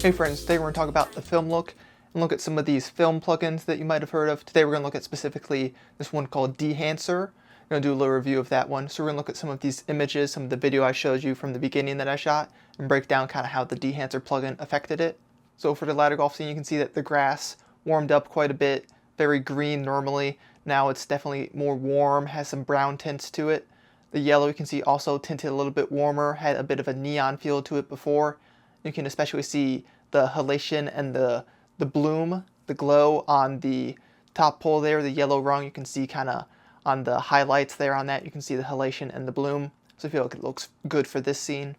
Hey friends, today we're going to talk about the film look and look at some of these film plugins that you might have heard of. Today we're going to look at specifically this one called dehancer. I'm going to do a little review of that one. So we're going to look at some of these images, some of the video I showed you from the beginning that I shot, and break down kind of how the dehancer plugin affected it. So for the ladder golf scene, you can see that the grass warmed up quite a bit, very green normally. Now it's definitely more warm, has some brown tints to it. The yellow you can see also tinted a little bit warmer, had a bit of a neon feel to it before. You can especially see the halation and the bloom, the glow on the top pole there, the yellow rung. You can see kind of on the highlights there on that, you can see the halation and the bloom. So I feel like it looks good for this scene.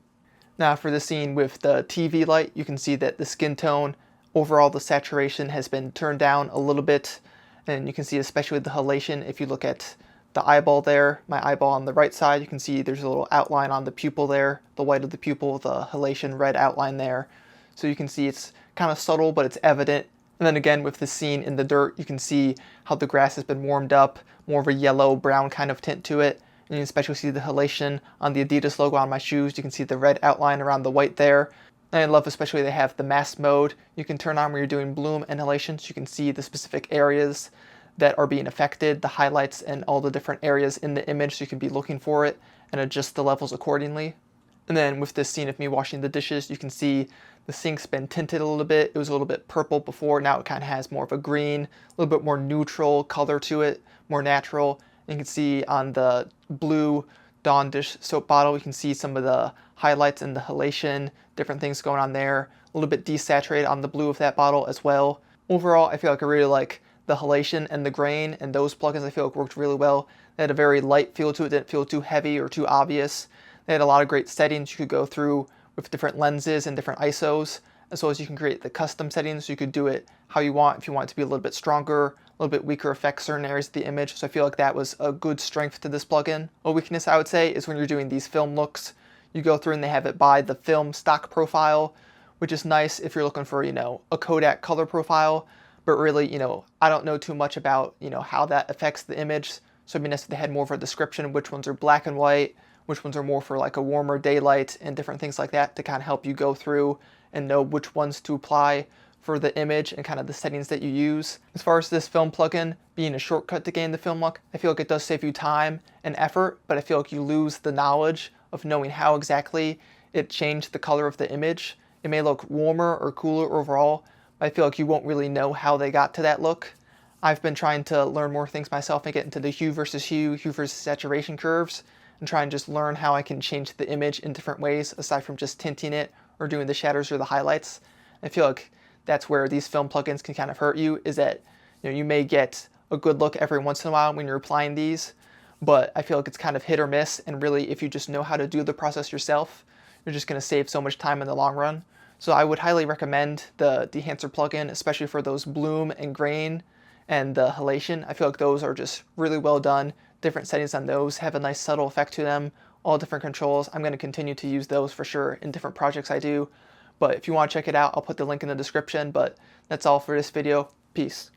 Now for the scene with the TV light, you can see that the skin tone, overall the saturation has been turned down a little bit. And you can see especially the halation, if you look at the eyeball there, my eyeball on the right side, you can see there's a little outline on the pupil there, the white of the pupil, the halation red outline there. So you can see it's kind of subtle, but it's evident. And then again, with the scene in the dirt, you can see how the grass has been warmed up, more of a yellow brown kind of tint to it. And you can especially see the halation on the Adidas logo on my shoes. You can see the red outline around the white there. And I love especially they have the mask mode you can turn on when you're doing bloom and halation, so you can see the specific areas that are being affected, the highlights and all the different areas in the image, so you can be looking for it and adjust the levels accordingly. And then with this scene of me washing the dishes, you can see the sink's been tinted a little bit. It was a little bit purple before, now it kind of has more of a green, a little bit more neutral color to it, more natural. And you can see on the blue Dawn dish soap bottle, you can see some of the highlights and the halation, different things going on there. A little bit desaturated on the blue of that bottle as well. Overall, I feel like I really like the halation and the grain, and those plugins I feel like worked really well. They had a very light feel to it, didn't feel too heavy or too obvious. They had a lot of great settings you could go through with different lenses and different ISOs, as well as you can create the custom settings so you could do it how you want, if you want it to be a little bit stronger, a little bit weaker, affect certain areas of the image. So I feel like that was a good strength to this plugin. A weakness I would say is when you're doing these film looks, you go through and they have it by the film stock profile, which is nice if you're looking for, a Kodak color profile. But really, I don't know too much about, how that affects the image. So it'd be nice if they had more of a description, which ones are black and white, which ones are more for like a warmer daylight and different things like that to kind of help you go through and know which ones to apply for the image and kind of the settings that you use. As far as this film plugin being a shortcut to gain the film look, I feel like it does save you time and effort, but I feel like you lose the knowledge of knowing how exactly it changed the color of the image. It may look warmer or cooler overall, but I feel like you won't really know how they got to that look. I've been trying to learn more things myself and get into the hue versus saturation curves, and try and just learn how I can change the image in different ways aside from just tinting it or doing the shadows or the highlights. I feel like that's where these film plugins can kind of hurt you, is that you may get a good look every once in a while when you're applying these, but I feel like it's kind of hit or miss, and really if you just know how to do the process yourself, you're just going to save so much time in the long run. So I would highly recommend the dehancer plugin, especially for those bloom and grain and the halation. I feel like those are just really well done. Different settings on those have a nice subtle effect to them, all different controls. I'm going to continue to use those for sure in different projects I do. But if you want to check it out, I'll put the link in the description. But that's all for this video. Peace.